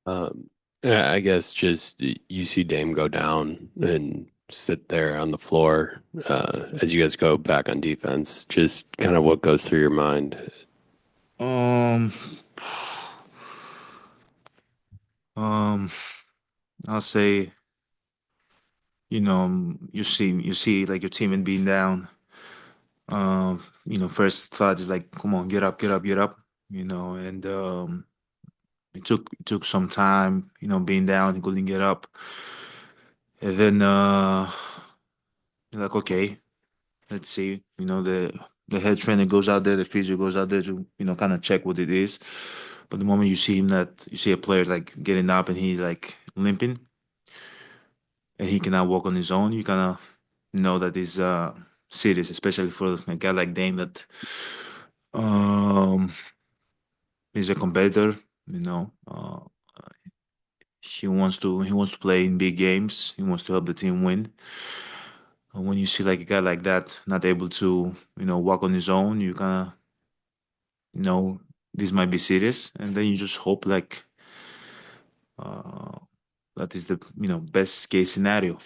Um, yeah, I guess just you see Dame go down and sit there on the floor as you guys go back on defense. Just kind of what goes through your mind. Um, um, I'll say, you see like your team being down. First thought is like, come on, get up, get up, get up. And it took some time, being down, he couldn't get up. And then you're like, okay, let's see. The head trainer goes out there, the physio goes out there to, kind of check what it is. But the moment you see a player like getting up and he's like limping and he cannot walk on his own, you kind of know that it's serious, especially for a guy like Dame that um is a competitor. You know, he wants to play in big games. He wants to help the team win. And when you see like a guy like that not able to walk on his own, you kind of know this might be serious, and then you just hope like uh, that is the best case scenario.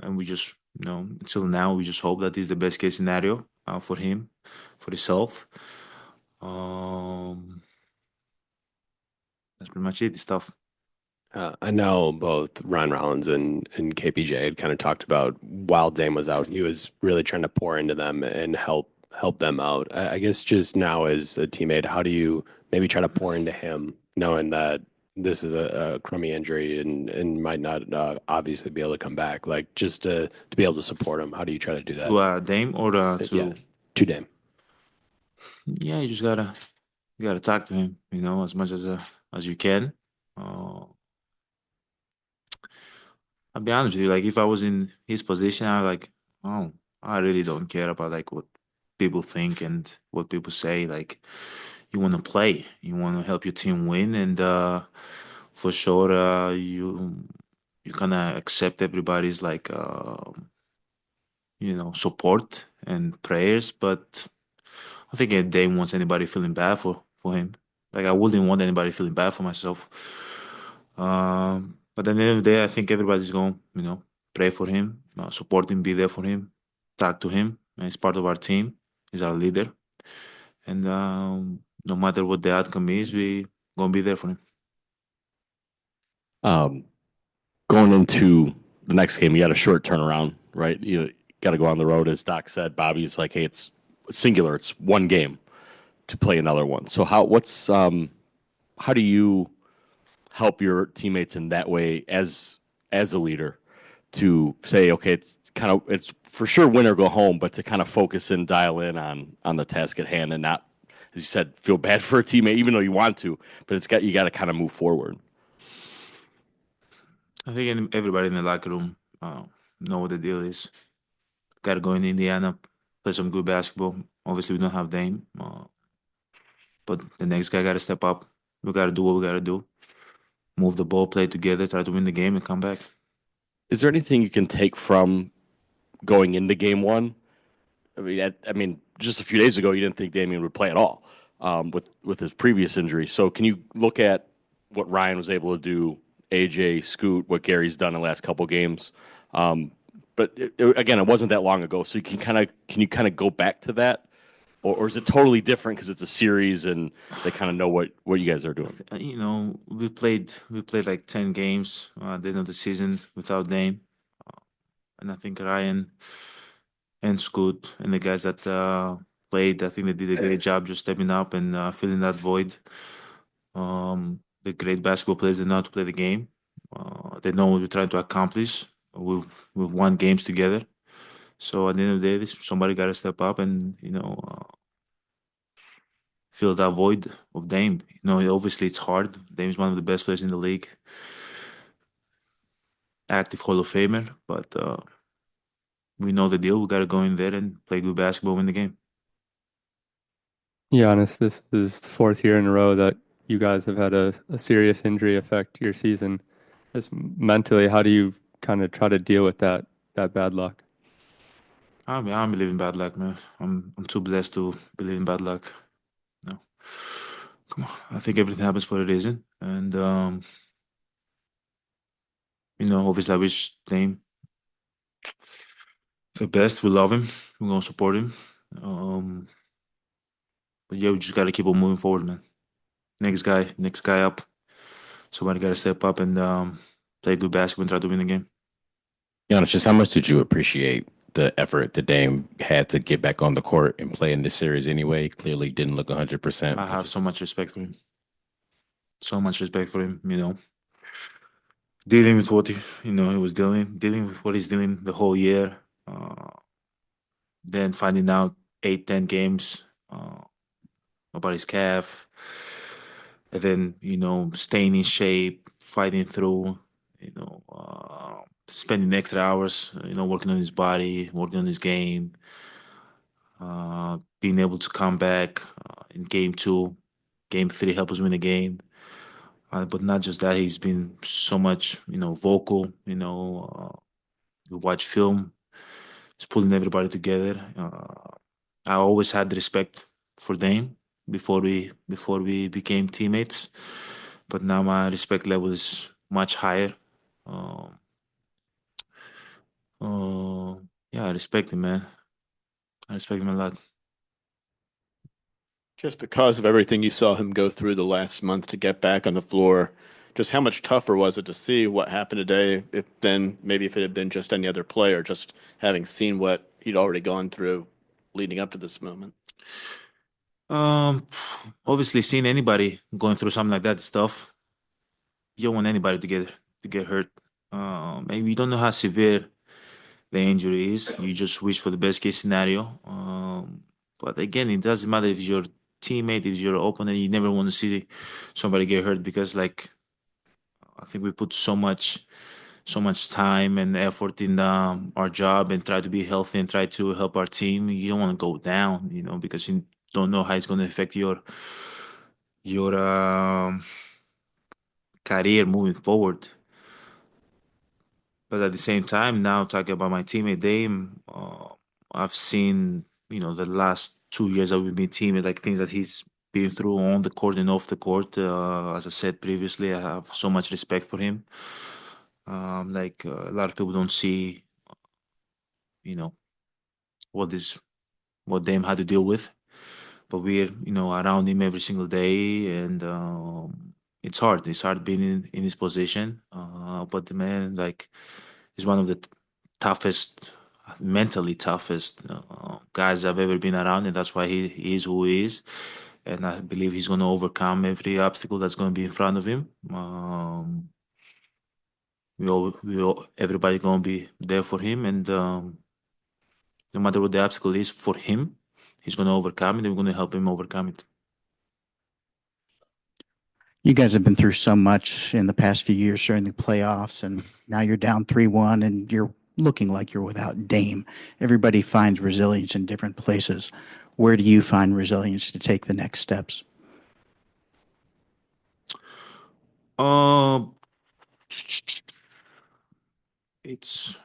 And we just until now we just hope that is the best case scenario for him, for himself. Um, that's pretty much it. It's tough. I know both Ryan Rollins and KPJ had kind of talked about while Dame was out, he was really trying to pour into them and help them out. I guess just now as a teammate, how do you maybe try to pour into him, knowing that this is a crummy injury and might not obviously be able to come back? Like just to be able to support him, how do you try to do that? To Dame or Yeah, to to Dame. yeah, you gotta talk to him, as much as you can. Uh, I'll be honest with you, like if I was in his position, I like, oh, I really don't care about like what people think and what people say. Like you want to play, you want to help your team win, and for sure, you kind of accept everybody's like support and prayers, but I think Dame wants anybody feeling bad for him. Like I wouldn't want anybody feeling bad for myself. But at the end of the day, I think everybody's going, pray for him, support him, be there for him, talk to him. And he's part of our team. He's our leader, and no matter what the outcome is, we gonna be there for him. Um, Going into the next game, you got a short turnaround, right? You got to go on the road, as Doc said. Bobby's like, hey, it's singular. It's one game to play another one. So how do you help your teammates in that way as a leader to say, okay, it's for sure win or go home, but to kind of focus and dial in on the task at hand and not, as you said, feel bad for a teammate, even though you want to, but you got to kind of move forward. I think everybody in the locker room know what the deal is. Got to go in Indiana, play some good basketball. Obviously, we don't have Dame, but the next guy got to step up. We got to do what we got to do. Move the ball, play together, try to win the game, and come back. Is there anything you can take from going into game one? I mean, just a few days ago, you didn't think Damian would play at all with his previous injury. So, can you look at what Ryan was able to do, AJ, Scoot, what Gary's done in the last couple games? Um, but again, it wasn't that long ago, so can you kind of go back to that, or is it totally different because it's a series and they kind of know what you guys are doing? We played like 10 games at the end of the season without Dame, and I think Ryan and Scoot and the guys that played, I think they did a great job just stepping up and filling that void. The great basketball players, they know how to play the game. They know what we're trying to accomplish. We've won games together. So at the end of the day, somebody got to step up and fill that void of Dame. Obviously it's hard. Dame's one of the best players in the league, active Hall of Famer, but we know the deal. We got to go in there and play good basketball, win the game. Giannis, this is the fourth year in a row that you guys have had a serious injury affect your season. Just mentally, how do you kind of try to deal with that bad luck? I mean, I believe in bad luck, man. I'm too blessed to believe in bad luck. No, come on, I think everything happens for a reason, and obviously I wish Dame the best. We love him. We're gonna support him. Um, but yeah, we just gotta keep on moving forward, man. Next guy up. Somebody gotta step up and play good basketball and try to win the game. Giannis, just how much did you appreciate the effort that Dame had to get back on the court and play in this series anyway? Clearly didn't look 100%, I but have so just much respect for him. So much respect for him. Dealing with what he was dealing with what he's dealing the whole year. Uh, then finding out 8, 10 games about his calf, and then staying in shape, fighting through, spending extra hours, working on his body, working on his game, being able to come back in game two, game three, help us win the game. But not just that, he's been so much, vocal. We watch film, he's pulling everybody together. I always had the respect for Dame before we became teammates, but now my respect level is much higher. Um, uh, yeah, I respect him, man. I respect him a lot. Just because of everything you saw him go through the last month to get back on the floor, just how much tougher was it to see what happened today if then maybe if it had been just any other player, just having seen what he'd already gone through leading up to this moment? Um, Obviously, seeing anybody going through something like that stuff, you don't want anybody to get hurt. Maybe you don't know how severe the injury is. You just wish for the best case scenario. But again, it doesn't matter if your teammate, if your opponent. You never want to see somebody get hurt because, like, I think we put so much time and effort in our job and try to be healthy and try to help our team. You don't want to go down, because you don't know how it's going to affect your career moving forward. But at the same time, now talking about my teammate Dame, I've seen the last 2 years that we've been teammates, like things that he's been through on the court and off the court. As I said previously, I have so much respect for him. Like a lot of people don't see, you know, what this what Dame had to deal with, but we're around him every single day, and it's hard. It's hard being in his position. But the man, like, is one of the toughest, mentally toughest guys I've ever been around, and that's why he is who he is. And I believe he's going to overcome every obstacle that's going to be in front of him. Everybody going to be there for him, and no matter what the obstacle is for him, he's going to overcome it, and we're going to help him overcome it. You guys have been through so much in the past few years during the playoffs, and now you're down 3-1 and you're looking like you're without Dame. Everybody finds resilience in different places. Where do you find resilience to take the next steps? Um, it's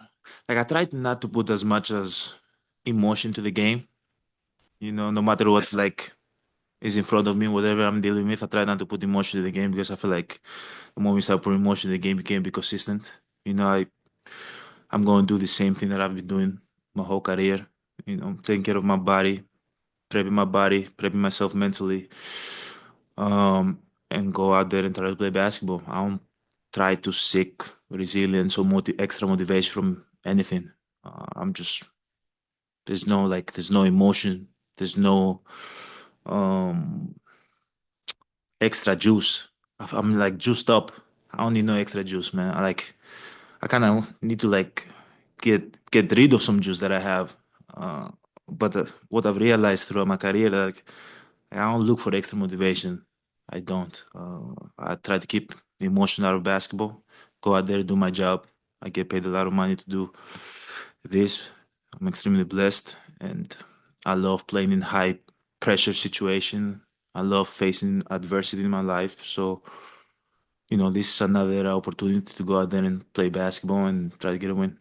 like I try not to put as much as emotion to the game. No matter what, like, is in front of me, whatever I'm dealing with, I try not to put emotion to the game because I feel like the moment you start putting emotion in the game, you can't be consistent. I'm going to do the same thing that I've been doing my whole career. Taking care of my body, prepping myself mentally, and go out there and try to play basketball. I don't try to seek resilience or extra motivation from anything. I'm just there's no emotion, there's no um extra juice. I'm like juiced up. I don't need no extra juice, man. I kind of need to like get rid of some juice that I have. Uh, but what I've realized throughout my career, like, I don't look for extra motivation. I don't. I try to keep the emotion out of basketball. Go out there, do my job. I get paid a lot of money to do this. I'm extremely blessed, and I love playing in high pressure situation. I love facing adversity in my life. So, this is another opportunity to go out there and play basketball and try to get a win.